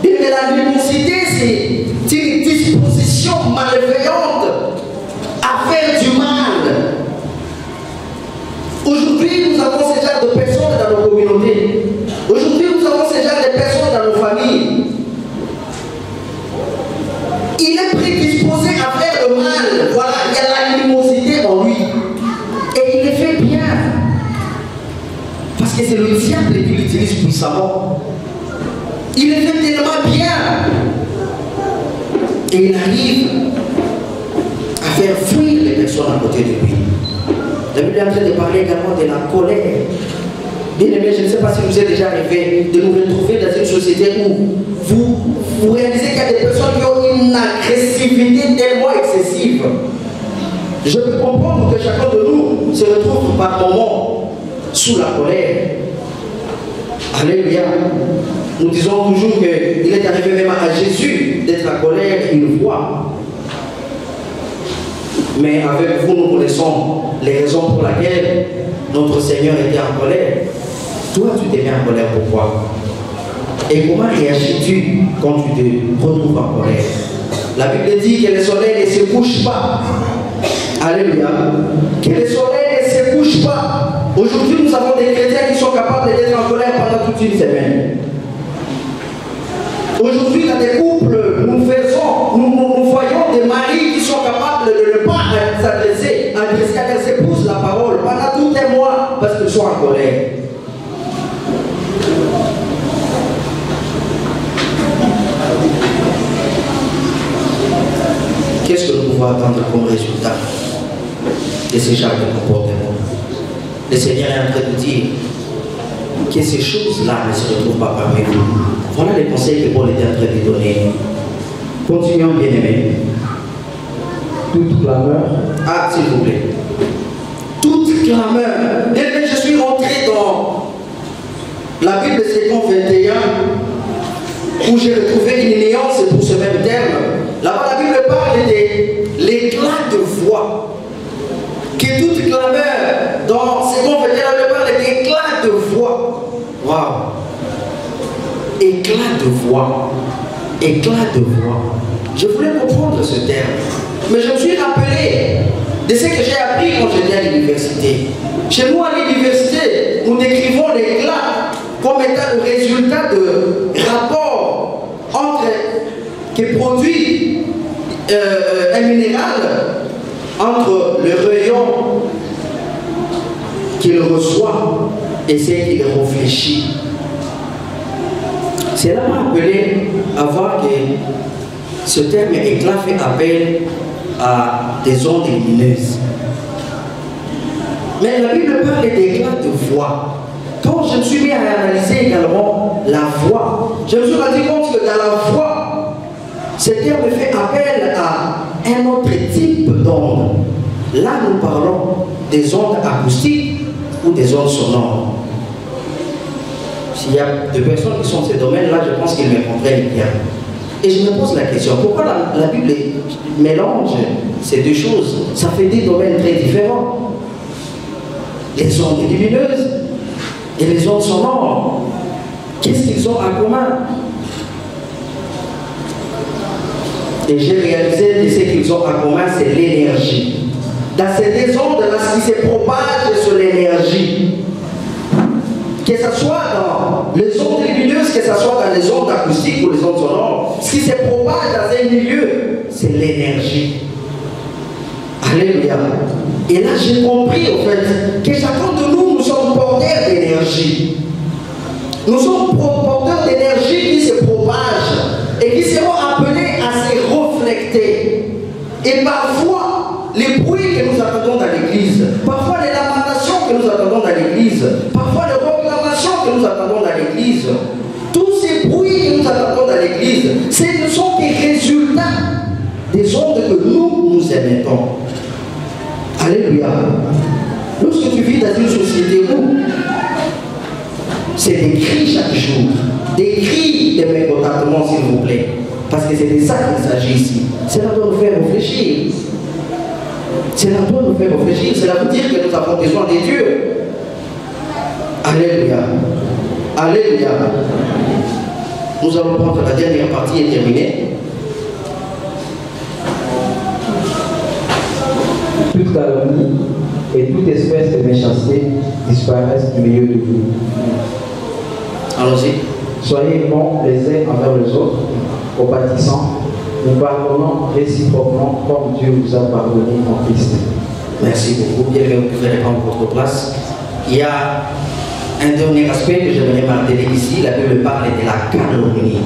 Mais l'animosité, c'est une disposition malveillante à faire du mal. Aujourd'hui, nous avons ce genre de personnes dans nos communautés. Aujourd'hui, nous avons ce genre de personnes dans nos familles. Il est prédisposé à faire le mal. Voilà, il y a l'animosité en lui. Et c'est le diable qui l'utilise puissamment. Il le fait tellement bien. Et il arrive à faire fuir les personnes à côté de lui. La Bible est en train de parler également de la colère. Bien aimé, je ne sais pas si vous êtes déjà arrivé de nous retrouver dans une société où vous réalisez qu'il y a des personnes qui ont une agressivité tellement excessive. Je peux comprendre que chacun de nous se retrouve par moments sous la colère. Alléluia. Nous disons toujours qu'il est arrivé même à Jésus d'être en colère une fois. Mais avec vous, nous connaissons les raisons pour lesquelles notre Seigneur était en colère. Toi, tu t'es mis en colère pourquoi? Et comment réagis-tu quand tu te retrouves en colère? La Bible dit que le soleil ne se couche pas. Alléluia. Que le soleil ne se couche pas. Aujourd'hui, nous avons des chrétiens qui sont capables d'être en colère pendant toute une semaine. Aujourd'hui, dans des couples, nous voyons des maris qui sont capables de ne pas s'adresser à leurs épouses la parole pendant tout un mois parce qu'ils sont en colère. Qu'est-ce que nous pouvons attendre comme résultat de ce genre de comportement? Le Seigneur est en train de dire que ces choses-là ne se retrouvent pas parmi vous. Voilà les conseils que Paul était en train de donner. Continuons, bien-aimés. Toute clameur. Ah, s'il vous plaît. Toute clameur. Bien-aimés, je suis rentré dans la Bible 2 21 où j'ai retrouvé une nuance pour ce même terme. Là-bas, la Bible parle de l'éclat de voix. Que toute clameur, dans 2 21, la Bible parle d'éclat de voix. Waouh! Éclat de voix. Éclat de voix. Je voulais comprendre ce terme. Mais je me suis rappelé de ce que j'ai appris quand j'étais à l'université. Chez nous, à l'université, nous décrivons l'éclat comme étant le résultat de rapport entre que produit un minéral entre le rayon qu'il reçoit et ce qu'il réfléchit. C'est là m'a appelé à voir que ce terme éclat fait appel à des ondes lumineuses. Mais la Bible parle d'éclat de voix. Quand je me suis mis à analyser également la voix, je me suis rendu compte que dans la voix, ce terme fait appel à un autre type d'onde. Là, nous parlons des ondes acoustiques ou des ondes sonores. S'il y a des personnes qui sont dans ces domaines-là, je pense qu'ils me comprennent bien. Et je me pose la question, pourquoi la Bible mélange ces deux choses? Ça fait des domaines très différents. Les ondes lumineuses et les ondes sonores, qu'est-ce qu'ils ont en commun? Et j'ai réalisé que ce qu'ils ont en commun, c'est l'énergie. Dans ces deux ondes-là, ce qui se propage sur l'énergie, que ce soit dans les ondes lumineuses, que ce soit dans les ondes acoustiques ou les ondes sonores, ce qui se propage dans un milieu, c'est l'énergie. Alléluia. Et là, j'ai compris, au fait, que chacun de nous, nous sommes porteurs d'énergie. Nous sommes porteurs d'énergie qui se propagent et qui seront appelés à se refléter. Et parfois, les bruits que nous attendons dans l'église, parfois les lamentations que nous attendons dans l'église, parfois les proclamations que nous attendons dans l'église, tous ces bruits que nous attendons dans l'église, ce ne sont que résultats des ondes que nous émettons. Alléluia. Lorsque tu vis dans une société où c'est des cris chaque jour, des cris de mécontentement, s'il vous plaît, parce que c'est de ça qu'il s'agit ici. Cela doit nous faire réfléchir. Cela doit nous faire réfléchir. Cela veut dire que nous avons besoin de Dieu. Alléluia. Alléluia. Nous allons prendre la dernière partie et terminer. Toute calomnie et toute espèce de méchanceté disparaissent du milieu de vous. Allons-y. Soyez bons les uns envers les autres, compatissants, nous pardonnons réciproquement comme Dieu vous a pardonné en Christ. Merci beaucoup. Bien que vous pouvez prendre votre place. Il y a Un dernier aspect que j'aimerais marteler ici, la Bible parle de la calomnie.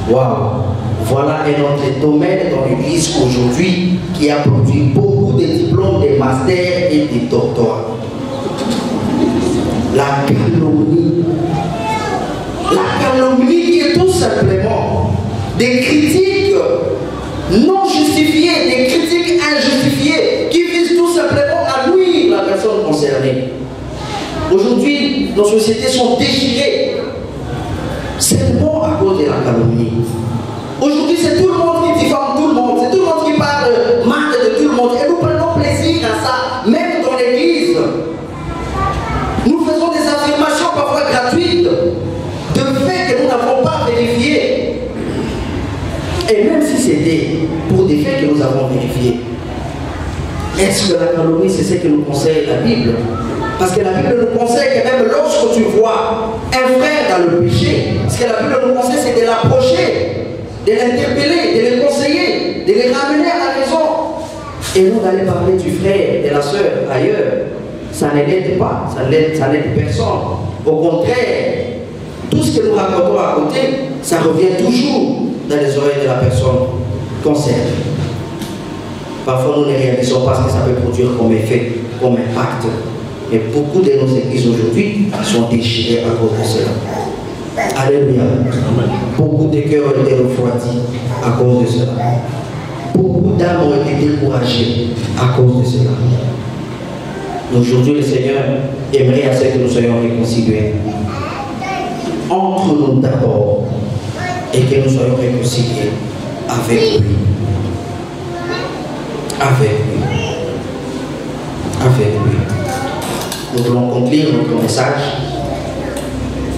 Waouh! Voilà un autre domaine dans l'Église aujourd'hui qui a produit beaucoup de diplômes, de masters et de doctorats. La calomnie. La calomnie qui est tout simplement des critiques non justifiées, des critiques injustifiées qui visent tout simplement à nuire la personne concernée. Aujourd'hui, nos sociétés sont déchirées seulement à cause de la calomnie. Aujourd'hui, c'est tout le monde qui diffame tout le monde, c'est tout le monde qui parle mal de tout le monde. Et nous prenons plaisir à ça, même dans l'église. Nous faisons des affirmations parfois gratuites de faits que nous n'avons pas vérifiés. Et même si c'était pour des faits que nous avons vérifiés, est-ce que la calomnie, c'est ce que nous conseille la Bible? Parce que la Bible nous conseille que même lorsque tu vois un frère dans le péché, ce que la Bible nous conseille, c'est de l'approcher, de l'interpeller, de le conseiller, de les ramener à la raison. Et non d'aller parler du frère, de la soeur ailleurs. Ça ne l'aide pas, ça n'aide personne. Au contraire, tout ce que nous racontons à côté, ça revient toujours dans les oreilles de la personne concernée. Parfois nous ne réalisons pas ce que ça peut produire comme effet, comme impact. Et beaucoup de nos églises aujourd'hui sont déchirées à cause de cela. Alléluia. Beaucoup de cœurs ont été refroidis à cause de cela. Beaucoup d'âmes ont été découragées à cause de cela. Aujourd'hui, le Seigneur aimerait à ce que nous soyons réconciliés entre nous d'abord et que nous soyons réconciliés avec lui. Avec lui. Avec lui. Nous voulons conclure notre message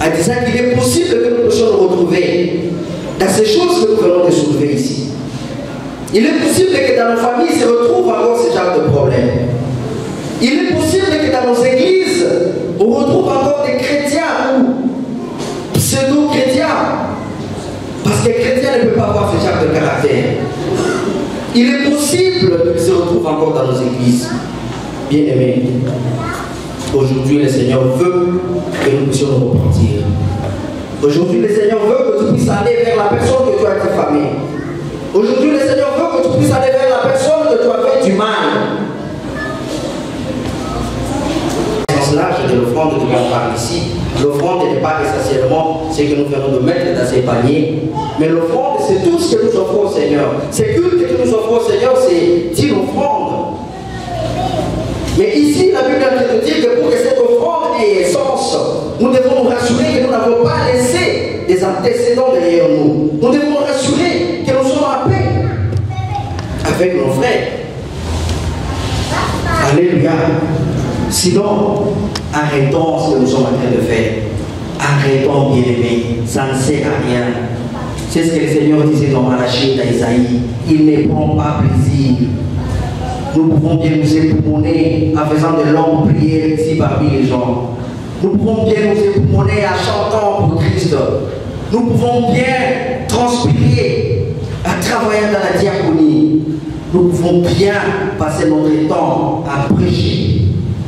en disant qu'il est possible que nous puissions nous retrouver dans ces choses que nous venons de soulever ici. Il est possible que dans nos familles se retrouvent encore ce genre de problème. Il est possible que dans nos églises, on retrouve encore des chrétiens ou pseudo-chrétiens. Parce que les chrétiens ne peuvent pas avoir ce genre de caractère. Il est possible qu'ils se retrouvent encore dans nos églises. Bien-aimés, aujourd'hui le Seigneur veut que nous puissions nous repentir. Aujourd'hui le Seigneur veut que tu puisses aller vers la personne que tu as diffamée. Aujourd'hui le Seigneur veut que tu puisses aller vers la personne que tu as fait du mal. L'âge de l'offrande dont on parle ici, l'offrande n'est pas essentiellement ce que nous venons de mettre dans ces paniers, mais l'offrande c'est tout ce que nous offrons au Seigneur. C'est culte que nous offrons au Seigneur, c'est une offrande. Mais ici, la Bible est en train de dire que pour que cette offrande ait sens, nous devons nous rassurer que nous n'avons pas laissé des antécédents derrière nous. Nous devons nous rassurer que nous sommes en paix avec nos frères. Alléluia. Sinon, arrêtons ce que nous sommes en train de faire. Arrêtons, bien-aimés, ça ne sert à rien. C'est ce que le Seigneur disait dans Malachie, dans Isaïe. Il ne prend pas plaisir. Nous pouvons bien nous époumoner en faisant de longues prières ici parmi les gens. Nous pouvons bien nous époumoner en chantant pour Christ. Nous pouvons bien transpirer en travaillant dans la diaconie. Nous pouvons bien passer notre temps à prêcher.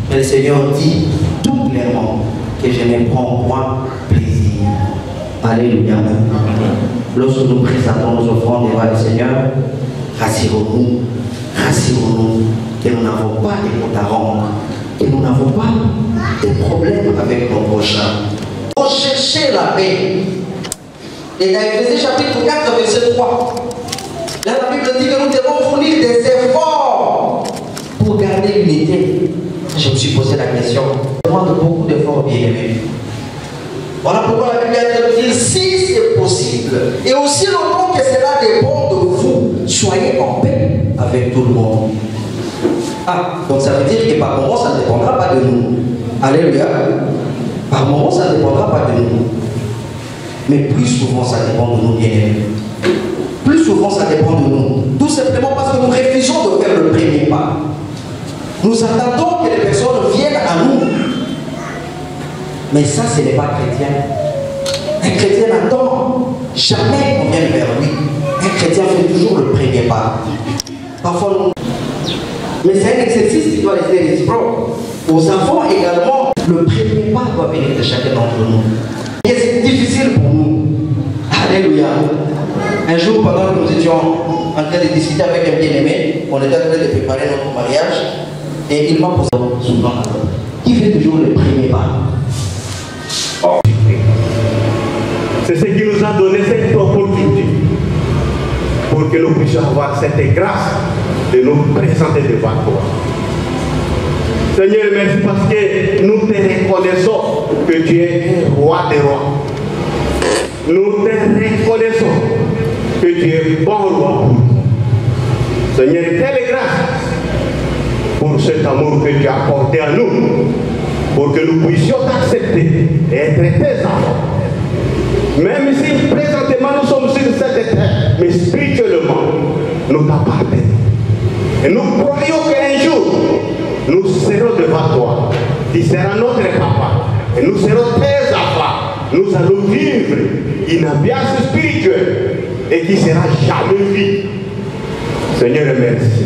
Mais le Seigneur dit tout clairement que je ne prends point plaisir. Alléluia. Lorsque nous présentons nos offrandes devant le Seigneur, rassurons-nous que nous n'avons pas de comptes à rendre, que nous n'avons pas de problèmes avec nos prochains. Recherchez la paix. Et dans Éphésiens chapitre 4, verset 3, là la Bible dit que nous devons fournir des efforts pour garder l'unité. Je me suis posé la question, je demande beaucoup d'efforts, bien-aimés. Voilà pourquoi la Bible est en train de dire, si c'est possible, et aussi longtemps que cela dépend de vous, soyez en paix avec tout le monde. Ah, donc ça veut dire que par moment, ça ne dépendra pas de nous. Alléluia. Par moment, ça ne dépendra pas de nous. Mais plus souvent, ça dépend de nous, bien-aimés. Plus souvent, ça dépend de nous. Tout simplement parce que nous refusons de faire le premier pas. Nous attendons que les personnes viennent à nous. Mais ça, ce n'est pas chrétien. Un chrétien n'attend jamais qu'on vienne vers lui. Un chrétien fait toujours le premier pas. Parfois, nous... Mais c'est un exercice qui doit rester réciproque. Aux enfants également, le premier pas va bénir de chacun d'entre nous. Et c'est difficile pour nous. Alléluia. Un jour, pendant que nous étions en train de discuter avec un bien-aimé, on était en train de préparer notre mariage, et il m'a posé souvent qui fait toujours le premier pas. C'est ce qui nous a donné cette opportunité pour que nous puissions avoir cette grâce de nous présenter devant toi. Seigneur, merci parce que nous te reconnaissons que tu es un roi des rois. Nous te reconnaissons que tu es bon roi pour nous. Seigneur, quelle grâce pour cet amour que tu as apporté à nous, pour que nous puissions t'accepter et être tes enfants. Même si présentement nous sommes sur cette terre, mais spirituellement, nous t'appartenons. Et nous croyons qu'un jour, nous serons devant toi. Tu seras notre papa. Et nous serons tes enfants. Nous allons vivre une ambiance spirituelle et qui sera jamais vide. Seigneur, merci.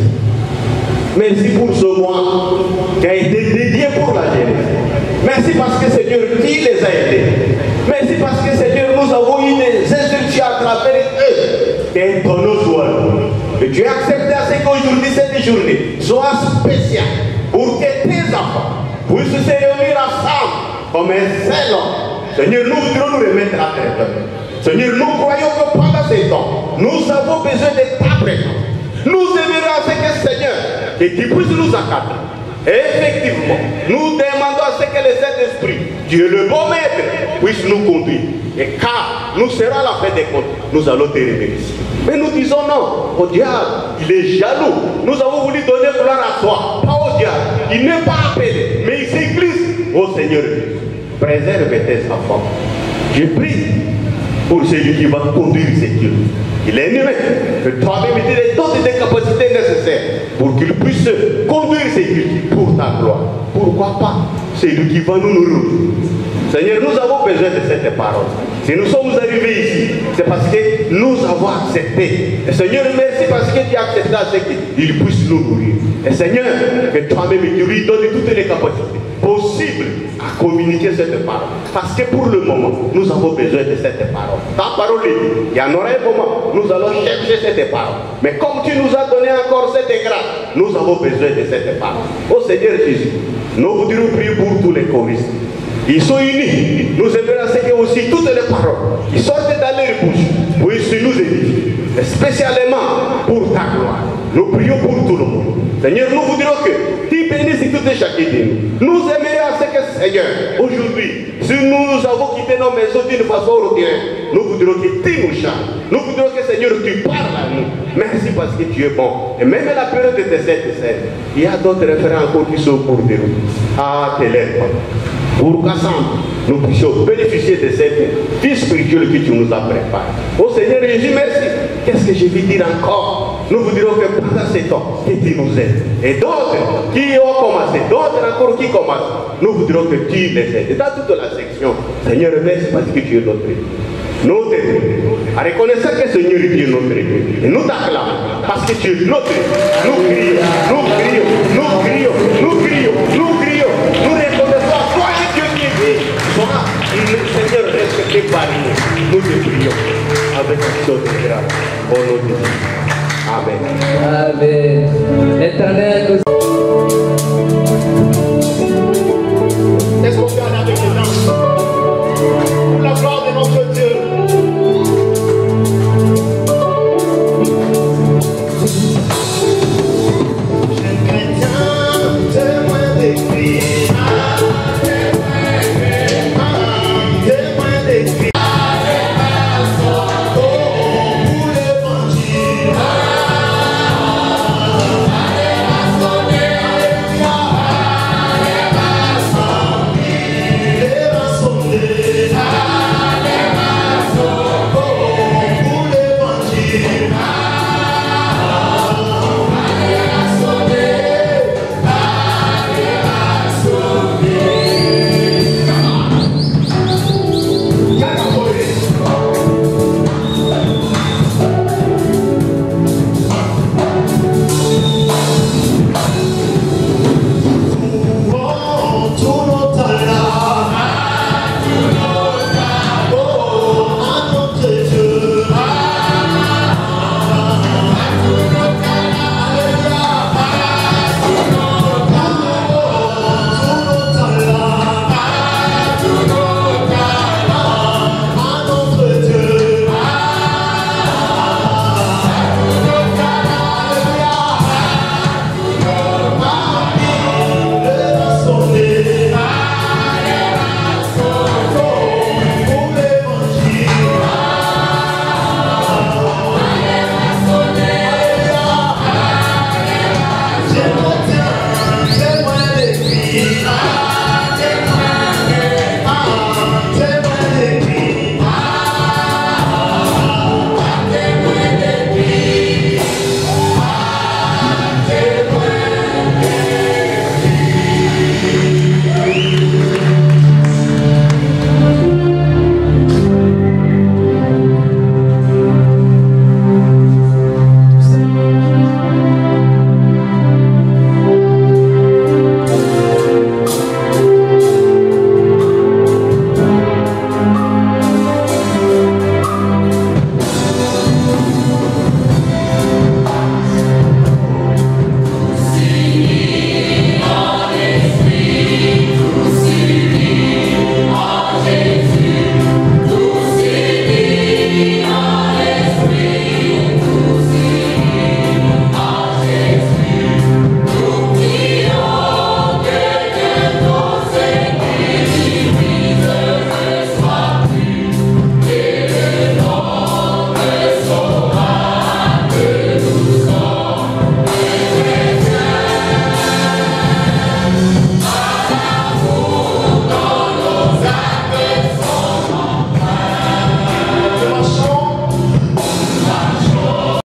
Merci pour ce mois qui a été dédié pour la jeunesse. Merci parce que Seigneur, qui les a aidés. Merci parce que Seigneur, nous avons eu des instructions à travers eux. Et ton nom soit loué. Et tu as accepté à ce qu'aujourd'hui, cette journée, soit spéciale pour que tes enfants puissent se réunir ensemble comme un seul homme. Seigneur, nous voudrons nous remettre à terre. Seigneur, nous croyons que pendant ces temps, nous avons besoin de ta présence. Nous aimerions à ce que Seigneur, que tu puisses nous encadrer. Et effectivement, nous demandons à ce que le Saint-Esprit, Dieu le bon maître, puisse nous conduire. Et car nous serons à la fin des comptes, nous allons te remercier. Mais nous disons non, au diable, il est jaloux. Nous avons voulu donner gloire à toi, pas au diable. Il n'est pas appelé, mais il s'église. Oh Seigneur, préserve tes enfants. Je prie pour celui qui va conduire ces dieux. Il est aimé, que toi-même tu lui donnes des capacités nécessaires pour qu'il puisse conduire ses cultes pour ta gloire. Pourquoi pas? C'est lui qui va nous nourrir. Seigneur, nous avons besoin de cette parole. Si nous sommes arrivés ici, c'est parce que nous avons accepté. Et Seigneur, merci parce que tu as accepté à ce qu'il puisse nous nourrir. Et Seigneur, que toi-même tu lui donnes toutes les capacités possibles à communiquer cette parole. Parce que pour le moment, nous avons besoin de cette parole. Ta parole est dit, il y en aura un moment, nous allons chercher cette parole. Mais comme tu nous as donné encore cette grâce, nous avons besoin de cette parole. Oh Seigneur Jésus, nous voudrions prier pour tous les choristes. Ils sont unis. Nous aimerions que aussi toutes les paroles qui sortent dans leur bouche puissent nous édifier. Spécialement pour ta gloire. Nous prions pour tout le monde. Seigneur, nous voudrions que tu bénisses tout et chacun de nous. Nous aimerions à ce que, Seigneur, aujourd'hui, si nous avons quitté nos maisons d'une façon ordinaire, nous voudrions que tu nous changes. Nous voudrions que, Seigneur, tu parles à nous. Merci parce que tu es bon. Et même à la période de tes scènes, il y a d'autres référents encore qui sont pour nous. Ah, tes lèvres. Pour qu'ensemble, nous puissions bénéficier de cette vie spirituelle que tu nous as préparée. Oh Seigneur Jésus, merci. Qu'est-ce que je vais dire encore? Nous vous dirons que pendant ces temps, que tu nous aides. Et d'autres qui ont commencé, d'autres encore qui commencent, nous vous dirons que tu les aides. Et dans toute la section, Seigneur, merci parce que tu es notre Dieu. Nous t'aidons. En reconnaissant que Seigneur Dieu est notre Dieu. Et nous t'acclamons parce que tu es notre Dieu. Nous crions, nous crions, nous crions, nous crions, nous crions. Nous reconnaissons à toi et Dieu qui est dit. Sois le Seigneur respecté par nous. Nous te prions avec action de grâce. Au nom de Dieu. Amen. Amen. Éternel, nous